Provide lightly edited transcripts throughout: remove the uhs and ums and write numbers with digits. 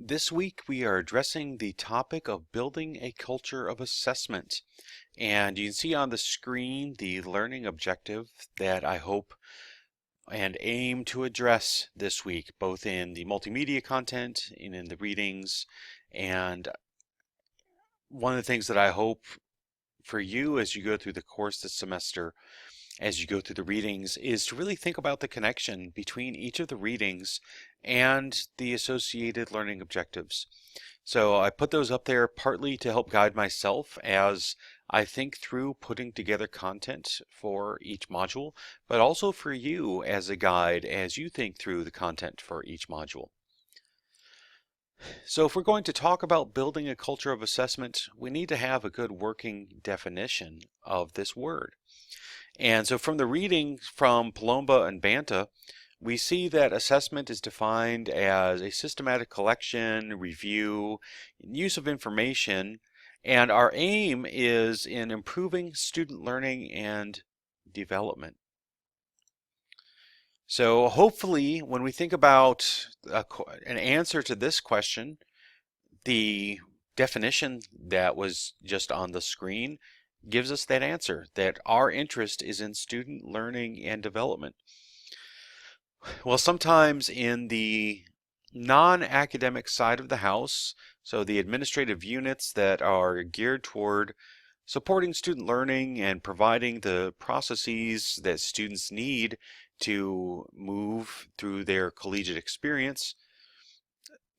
This week we are addressing the topic of building a culture of assessment. And you can see on the screen the learning objective that I hope and aim to address this week, both in the multimedia content and in the readings. And one of the things that I hope for you as you go through the course this semester, as you go through the readings, is to really think about the connection between each of the readings and the associated learning objectives. So I put those up there partly to help guide myself as I think through putting together content for each module, but also for you as a guide as you think through the content for each module. So if we're going to talk about building a culture of assessment, we need to have a good working definition of this word. And so from the reading from Palomba and Banta, we see that assessment is defined as a systematic collection, review, use of information, and our aim is in improving student learning and development. So hopefully when we think about an answer to this question, the definition that was just on the screen gives us that answer, that our interest is in student learning and development. Well, sometimes in the non-academic side of the house, so the administrative units that are geared toward supporting student learning and providing the processes that students need to move through their collegiate experience,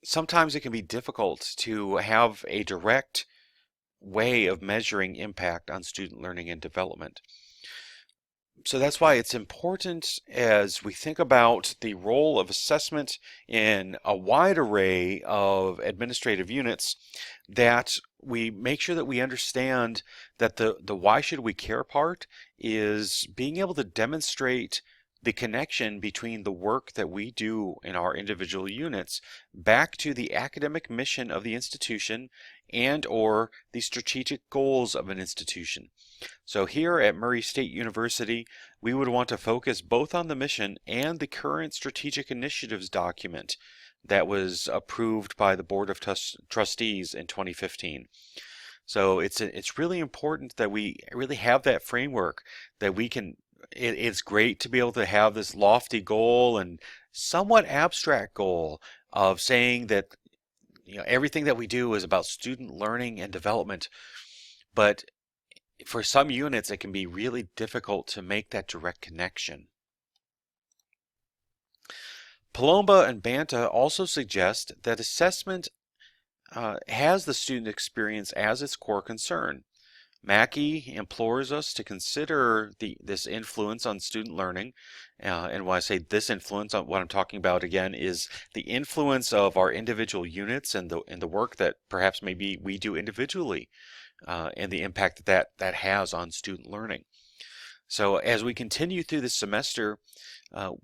sometimes it can be difficult to have a direct way of measuring impact on student learning and development. So that's why it's important as we think about the role of assessment in a wide array of administrative units that we make sure that we understand that the why should we care part is being able to demonstrate the connection between the work that we do in our individual units back to the academic mission of the institution and or the strategic goals of an institution. So here at Murray State University, we would want to focus both on the mission and the current strategic initiatives document that was approved by the Board of Trustees in 2015. So it's really important that we really have that framework that we can. It's great to be able to have this lofty goal and somewhat abstract goal of saying that everything that we do is about student learning and development, but for some units it can be really difficult to make that direct connection. Palomba and Banta also suggest that assessment has the student experience as its core concern. Mackey implores us to consider this influence on student learning, and when I say this influence, what I'm talking about again is the influence of our individual units and the work that perhaps maybe we do individually, and the impact that has on student learning. So as we continue through this semester,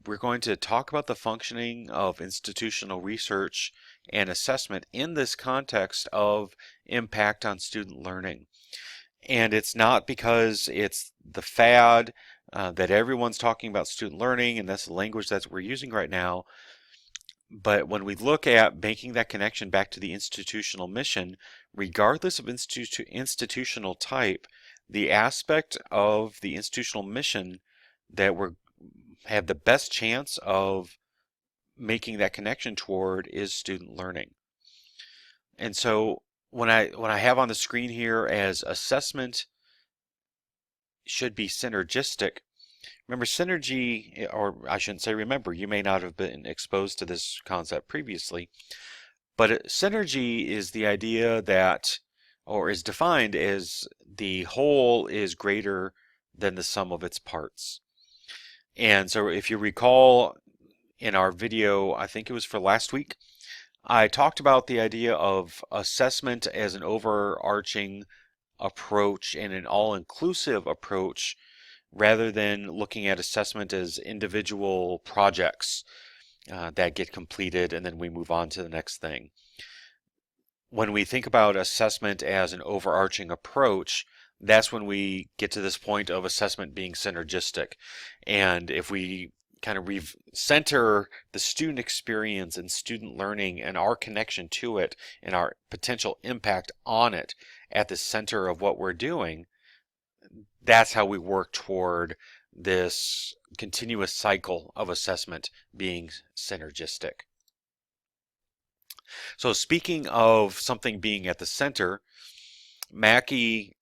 we're going to talk about the functioning of institutional research and assessment in this context of impact on student learning. And it's not because it's the fad that everyone's talking about student learning and that's the language that we're using right now. But when we look at making that connection back to the institutional mission, regardless of institutional type, the aspect of the institutional mission that we have the best chance of making that connection toward is student learning. And so when I have on the screen here as assessment should be synergistic, remember synergy, or I shouldn't say remember, you may not have been exposed to this concept previously, but synergy is the idea that, or is defined as the whole is greater than the sum of its parts. And so if you recall in our video, I think it was for last week, I talked about the idea of assessment as an overarching approach and an all-inclusive approach rather than looking at assessment as individual projects that get completed and then we move on to the next thing. When we think about assessment as an overarching approach, that's when we get to this point of assessment being synergistic. And if we kind of center the student experience and student learning and our connection to it and our potential impact on it at the center of what we're doing, that's how we work toward this continuous cycle of assessment being synergistic. So speaking of something being at the center, Mackey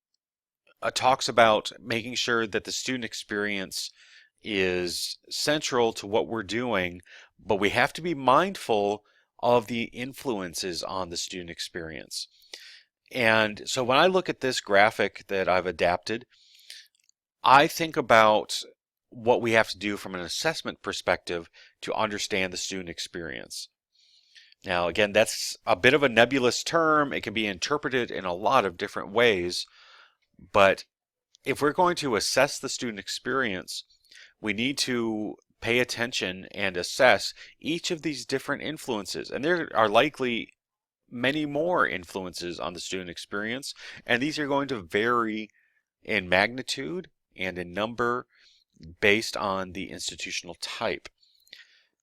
talks about making sure that the student experience is central to what we're doing, but we have to be mindful of the influences on the student experience. And so when I look at this graphic that I've adapted, I think about what we have to do from an assessment perspective to understand the student experience. Now, again, that's a bit of a nebulous term. It can be interpreted in a lot of different ways, but if we're going to assess the student experience, we need to pay attention and assess each of these different influences. And there are likely many more influences on the student experience, and these are going to vary in magnitude and in number based on the institutional type.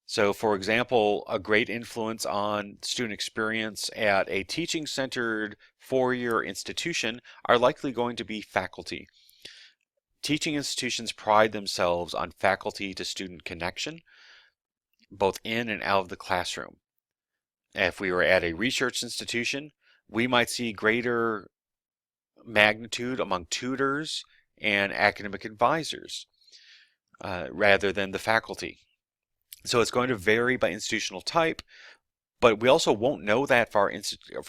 So, for example, a great influence on student experience at a teaching-centered four-year institution are likely going to be faculty. Teaching institutions pride themselves on faculty-to-student connection, both in and out of the classroom. If we were at a research institution, we might see greater magnitude among tutors and academic advisors rather than the faculty. So it's going to vary by institutional type, but we also won't know that for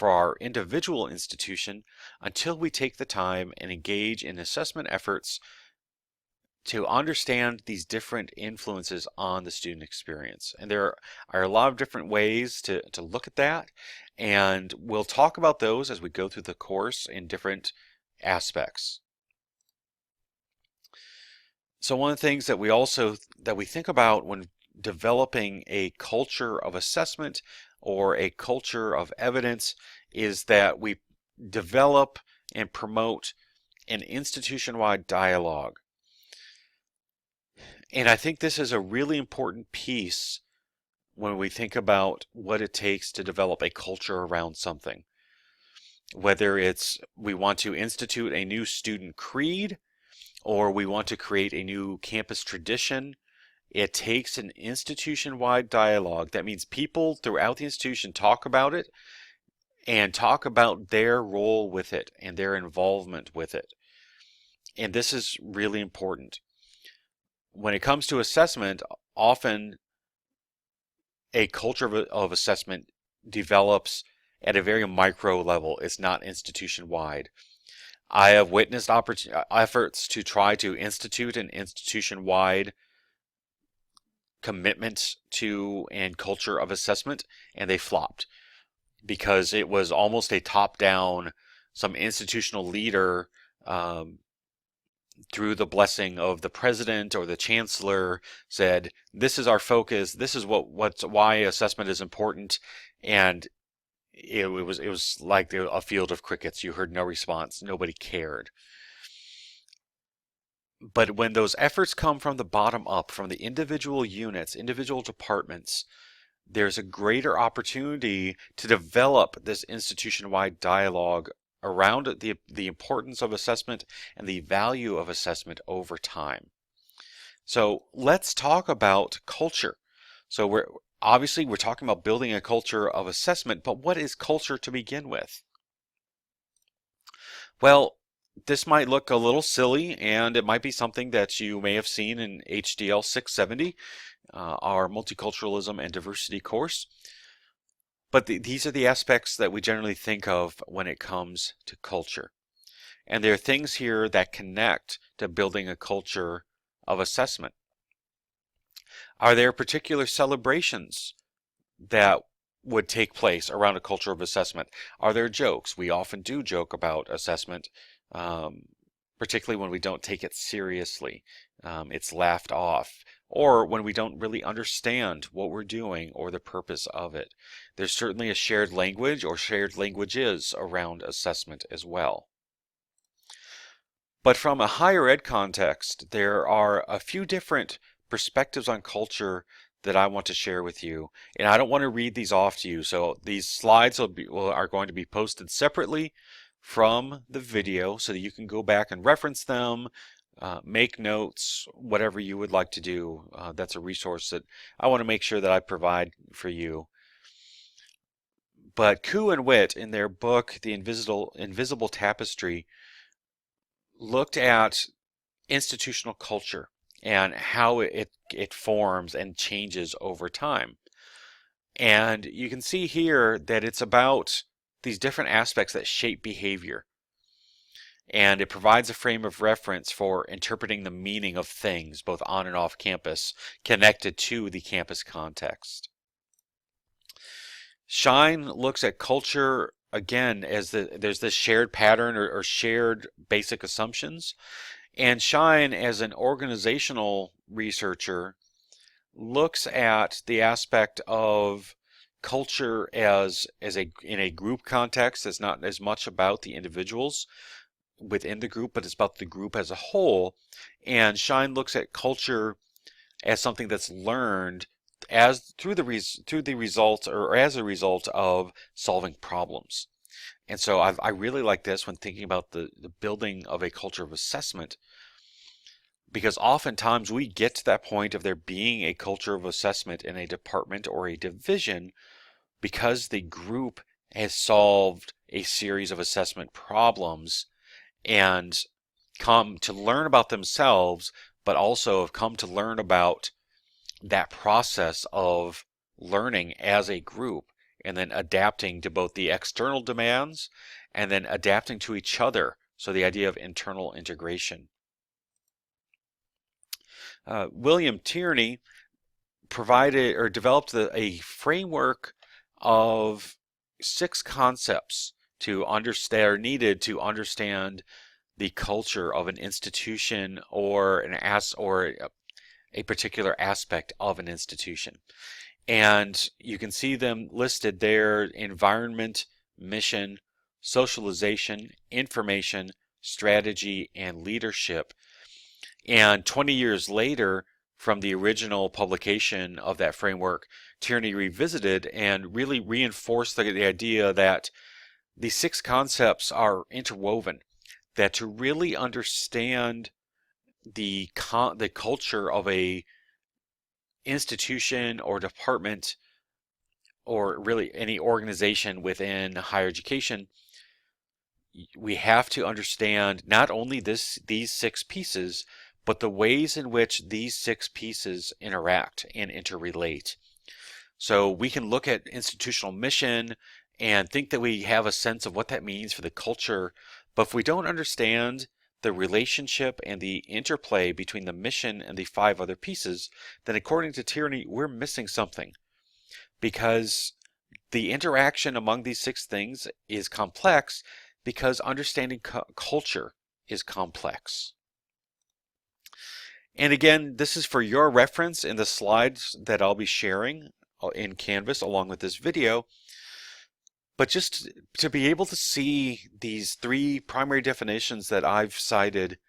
our individual institution until we take the time and engage in assessment efforts to understand these different influences on the student experience. And there are a lot of different ways to look at that, and we'll talk about those as we go through the course in different aspects. So one of the things that we think about when developing a culture of assessment or a culture of evidence is that we develop and promote an institution-wide dialogue. And I think this is a really important piece when we think about what it takes to develop a culture around something. Whether it's we want to institute a new student creed or we want to create a new campus tradition, it takes an institution-wide dialogue. That means people throughout the institution talk about it and talk about their role with it and their involvement with it. And this is really important. When it comes to assessment, often a culture of assessment develops at a very micro level. It's not institution-wide. I have witnessed efforts to try to institute an institution-wide commitment to and culture of assessment, and they flopped because it was almost a top-down, some institutional leader through the blessing of the president or the chancellor said, this is our focus, this is why assessment is important, and it was like a field of crickets. You heard no response, nobody cared. But when those efforts come from the bottom up, from the individual units, individual departments, there's a greater opportunity to develop this institution-wide dialogue around the importance of assessment and the value of assessment over time. So let's talk about culture. So we're talking about building a culture of assessment, but what is culture to begin with? Well, this might look a little silly, and it might be something that you may have seen in HDL 670, our multiculturalism and diversity course. But these are the aspects that we generally think of when it comes to culture. And there are things here that connect to building a culture of assessment. Are there particular celebrations that would take place around a culture of assessment? Are there jokes? We often do joke about assessment, particularly when we don't take it seriously. It's laughed off, or when we don't really understand what we're doing or the purpose of it. There's certainly a shared language or shared languages around assessment as well. But from a higher ed context, there are a few different perspectives on culture that I want to share with you. And I don't want to read these off to you. So these slides are going to be posted separately from the video so that you can go back and reference them, make notes, whatever you would like to do. That's a resource that I want to make sure that I provide for you. But Koo and Witt, in their book, The Invisible Tapestry, looked at institutional culture and how it forms and changes over time. And you can see here that it's about these different aspects that shape behavior. And it provides a frame of reference for interpreting the meaning of things, both on and off campus, connected to the campus context. Shine looks at culture again as there's this shared pattern or shared basic assumptions. And Shine, as an organizational researcher, looks at the aspect of culture in a group context. It's not as much about the individuals within the group, but it's about the group as a whole. And Shine looks at culture as something that's learned as through the results or as a result of solving problems. And so I really like this when thinking about the building of a culture of assessment, because oftentimes we get to that point of there being a culture of assessment in a department or a division because the group has solved a series of assessment problems and come to learn about themselves, but also have come to learn about that process of learning as a group and then adapting to both the external demands and then adapting to each other. So the idea of internal integration. William Tierney provided or developed a framework of 6 concepts to understand or needed to understand the culture of an institution or a particular aspect of an institution. And you can see them listed there: environment, mission, socialization, information, strategy, and leadership. And 20 years later, from the original publication of that framework, Tierney revisited and really reinforced the idea that these 6 concepts are interwoven, that to really understand the culture of a institution or department, or really any organization within higher education, we have to understand not only these 6 pieces, but the ways in which these 6 pieces interact and interrelate. So we can look at institutional mission and think that we have a sense of what that means for the culture, but if we don't understand the relationship and the interplay between the mission and the 5 other pieces, then according to Tierney, we're missing something, because the interaction among these 6 things is complex, because understanding culture is complex. And again, this is for your reference in the slides that I'll be sharing in Canvas along with this video. But just to be able to see these 3 primary definitions that I've cited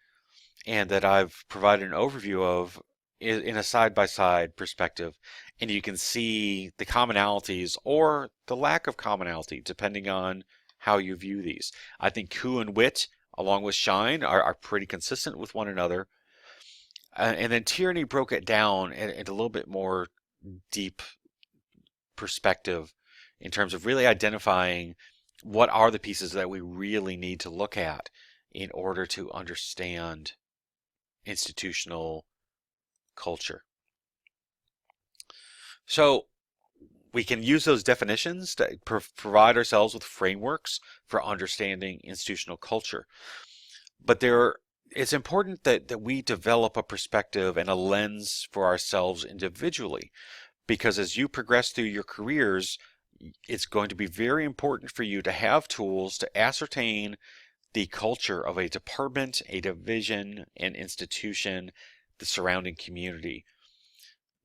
and that I've provided an overview of in a side-by-side perspective, and you can see the commonalities or the lack of commonality depending on how you view these. I think Koo and Witt, along with Shine, are pretty consistent with one another. And then Tierney broke it down into a little bit more deep perspective in terms of really identifying what are the pieces that we really need to look at in order to understand institutional culture. So we can use those definitions to provide ourselves with frameworks for understanding institutional culture. But it's important that we develop a perspective and a lens for ourselves individually, because as you progress through your careers, it's going to be very important for you to have tools to ascertain the culture of a department, a division, an institution, the surrounding community.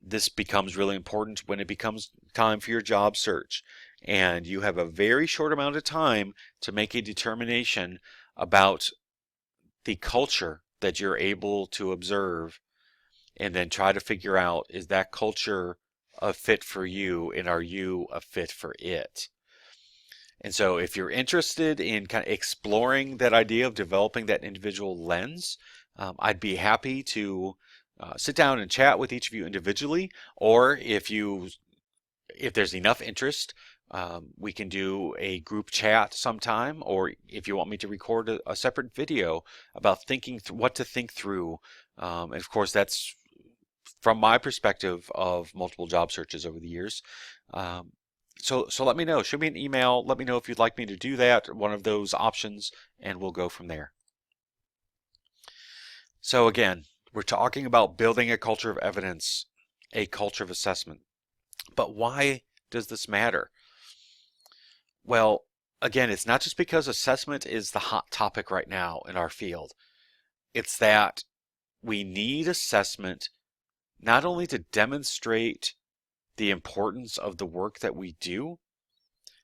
This becomes really important when it becomes time for your job search, and you have a very short amount of time to make a determination about the culture that you're able to observe and then try to figure out, is that culture a fit for you, and are you a fit for it? And so if you're interested in kind of exploring that idea of developing that individual lens, I'd be happy to sit down and chat with each of you individually, or if there's enough interest, we can do a group chat sometime, or if you want me to record a separate video about thinking what to think through. And of course, that's from my perspective of multiple job searches over the years. So let me know. Shoot me an email. Let me know if you'd like me to do that, one of those options, and we'll go from there. So again, we're talking about building a culture of evidence, a culture of assessment. But why does this matter? Well, again, it's not just because assessment is the hot topic right now in our field. It's that we need assessment not only to demonstrate the importance of the work that we do,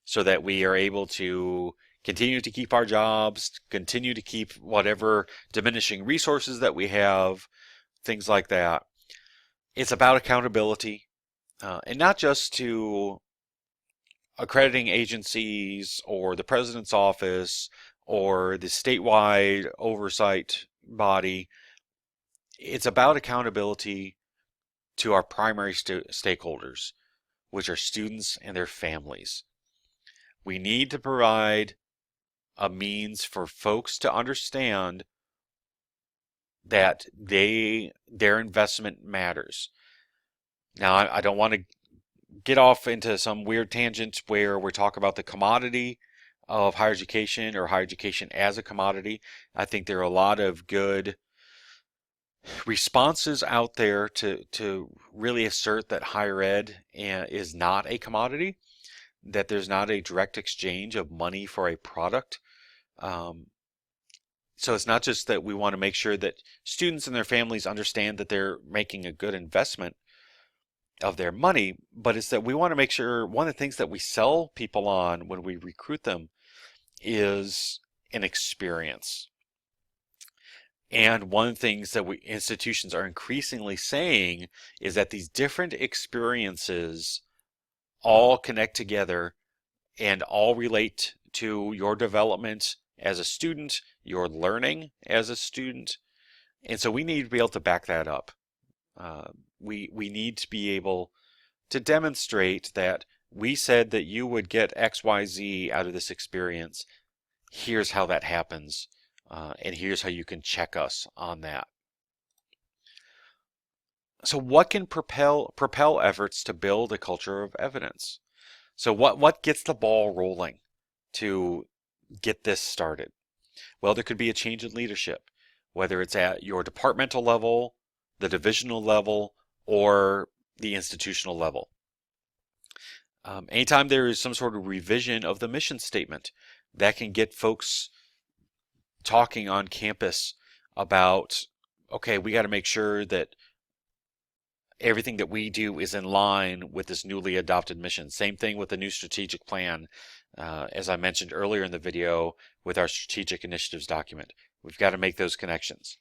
so that we are able to continue to keep our jobs, continue to keep whatever diminishing resources that we have, things like that. It's about accountability, and not just to accrediting agencies or the president's office or the statewide oversight body. It's about accountability to our primary stakeholders, which are students and their families. We need to provide a means for folks to understand that their investment matters. Now, I don't want to get off into some weird tangent where we're talking about the commodity of higher education or higher education as a commodity. I think there are a lot of good responses out there to really assert that higher ed is not a commodity, that there's not a direct exchange of money for a product. So it's not just that we want to make sure that students and their families understand that they're making a good investment of their money, but it's that we want to make sure one of the things that we sell people on when we recruit them is an experience. And one of the things that institutions are increasingly saying is that these different experiences all connect together and all relate to your development as a student, your learning as a student. And so we need to be able to back that up. We need to be able to demonstrate that we said that you would get XYZ out of this experience. Here's how that happens. And here's how you can check us on that. So what can propel efforts to build a culture of evidence? So what gets the ball rolling to get this started? Well, there could be a change in leadership, whether it's at your departmental level, the divisional level, or the institutional level. Anytime there is some sort of revision of the mission statement, that can get folks talking on campus about, okay, we got to make sure that everything that we do is in line with this newly adopted mission. Same thing with the new strategic plan, as I mentioned earlier in the video with our strategic initiatives document. We've got to make those connections.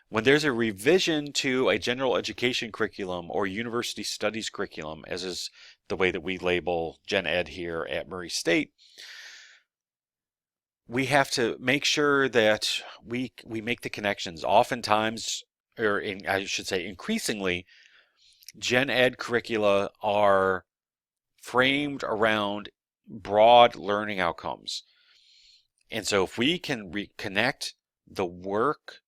When there's a revision to a general education curriculum or university studies curriculum, as is the way that we label Gen Ed here at Murray State, we have to make sure that we make the connections. Oftentimes, or I should say increasingly, Gen Ed curricula are framed around broad learning outcomes. And so if we can reconnect the work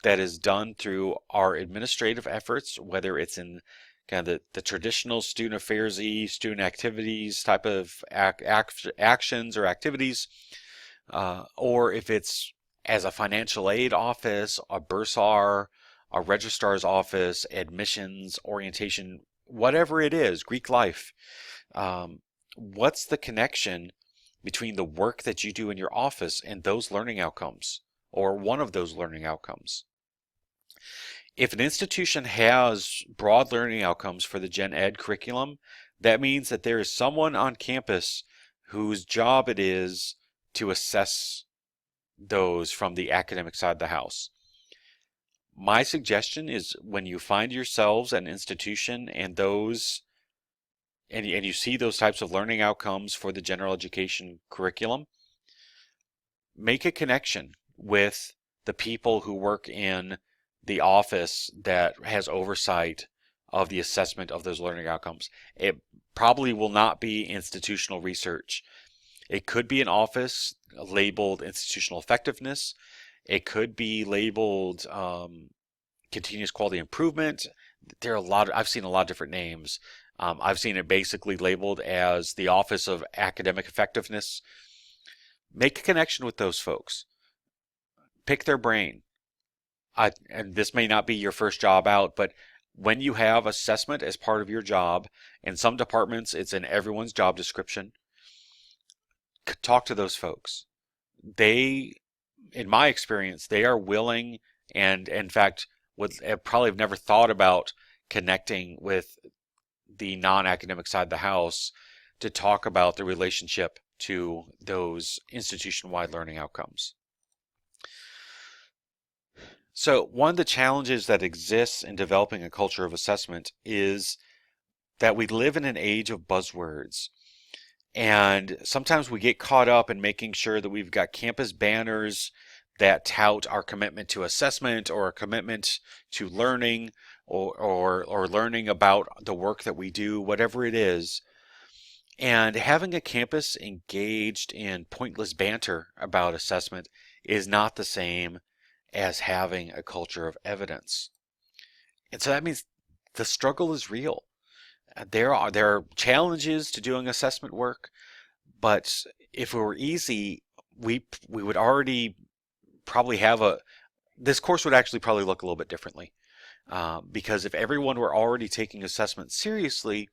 that is done through our administrative efforts, whether it's in kind of the traditional student affairs-y, student activities type of actions or activities, or if it's as a financial aid office, a bursar, a registrar's office, admissions, orientation, whatever it is, Greek life, what's the connection between the work that you do in your office and those learning outcomes, or one of those learning outcomes? If an institution has broad learning outcomes for the Gen Ed curriculum, that means that there is someone on campus whose job it is to assess those from the academic side of the house. My suggestion is when you find yourselves an institution and you see those types of learning outcomes for the general education curriculum, make a connection with the people who work in the office that has oversight of the assessment of those learning outcomes. It probably will not be institutional research. It could be an office labeled institutional effectiveness. It could be labeled continuous quality improvement. There are I've seen a lot of different names. I've seen it basically labeled as the Office of Academic Effectiveness. Make a connection with those folks. Pick their brain. And this may not be your first job out, but when you have assessment as part of your job, in some departments it's in everyone's job description, talk to those folks. They, in my experience, they are willing and in fact would probably have never thought about connecting with the non-academic side of the house to talk about the relationship to those institution-wide learning outcomes. So one of the challenges that exists in developing a culture of assessment is that we live in an age of buzzwords. And sometimes we get caught up in making sure that we've got campus banners that tout our commitment to assessment or a commitment to learning or learning about the work that we do, whatever it is. And having a campus engaged in pointless banter about assessment is not the same as having a culture of evidence. And so that means the struggle is real. There are challenges to doing assessment work, but if it were easy, we would already probably have this course would actually probably look a little bit differently. Because if everyone were already taking assessment seriously,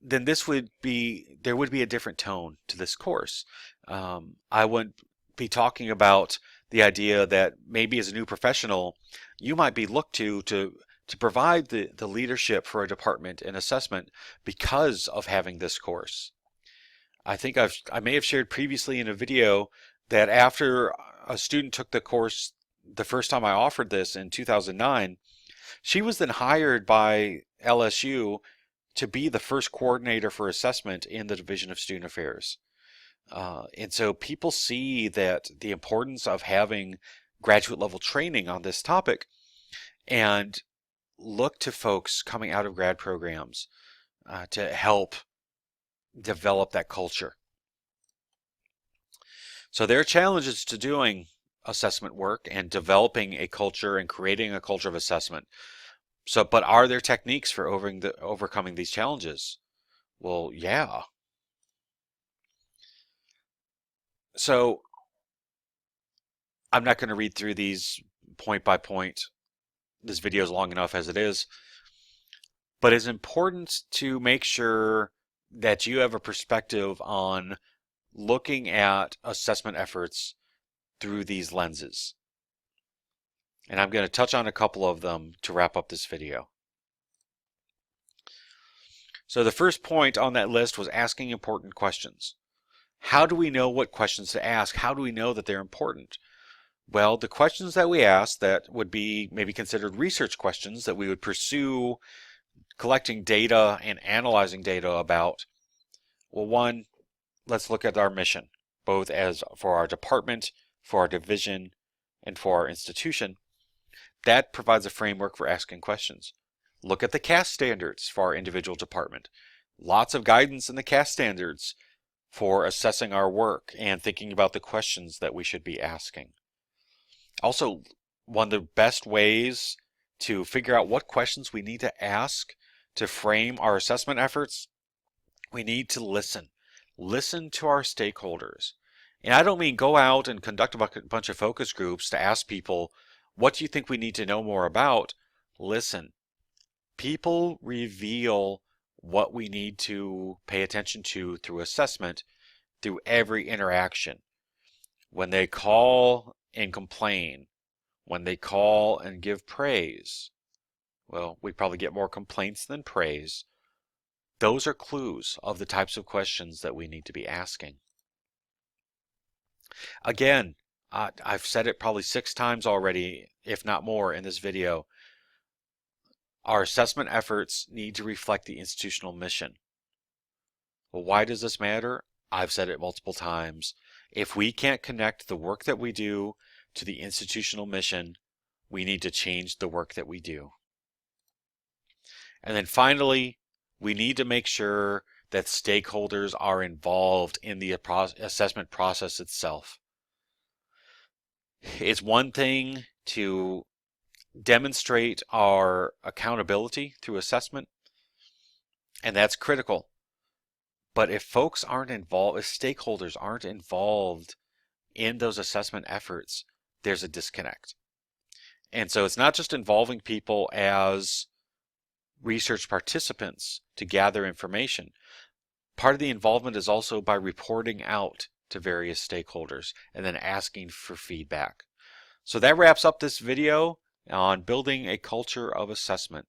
then there would be a different tone to this course. I would be talking about the idea that maybe as a new professional, you might be looked to provide the leadership for a department in assessment because of having this course. I think I may have shared previously in a video that after a student took the course the first time I offered this in 2009, she was then hired by LSU to be the first coordinator for assessment in the Division of Student Affairs. And so people see that the importance of having graduate level training on this topic and look to folks coming out of grad programs to help develop that culture. So there are challenges to doing assessment work and developing a culture and creating a culture of assessment. So, but are there techniques for overcoming these challenges? Well, yeah. So I'm not going to read through these point by point. This video is long enough as it is. But it's important to make sure that you have a perspective on looking at assessment efforts through these lenses. And I'm going to touch on a couple of them to wrap up this video. So the first point on that list was asking important questions. How do we know what questions to ask? How do we know that they're important? Well, the questions that we ask that would be maybe considered research questions that we would pursue collecting data and analyzing data about. Well, one, let's look at our mission, both as for our department, for our division, and for our institution. That provides a framework for asking questions. Look at the CAS standards for our individual department. Lots of guidance in the CAS standards for assessing our work and thinking about the questions that we should be asking. Also, one of the best ways to figure out what questions we need to ask to frame our assessment efforts, we need to listen. Listen to our stakeholders. And I don't mean go out and conduct a bunch of focus groups to ask people, what do you think we need to know more about? Listen. People reveal what we need to pay attention to through assessment through every interaction. When they call and complain, when they call and give praise, well, we probably get more complaints than praise. Those are clues of the types of questions that we need to be asking. Again, I've said it probably 6 times already, if not more, in this video. Our assessment efforts need to reflect the institutional mission. Well, why does this matter? I've said it multiple times. If we can't connect the work that we do to the institutional mission, we need to change the work that we do. And then finally, we need to make sure that stakeholders are involved in the assessment process itself. It's one thing to demonstrate our accountability through assessment, and that's critical. But if folks aren't involved, if stakeholders aren't involved in those assessment efforts, there's a disconnect. And so it's not just involving people as research participants to gather information. Part of the involvement is also by reporting out to various stakeholders and then asking for feedback. So that wraps up this video on building a culture of assessment.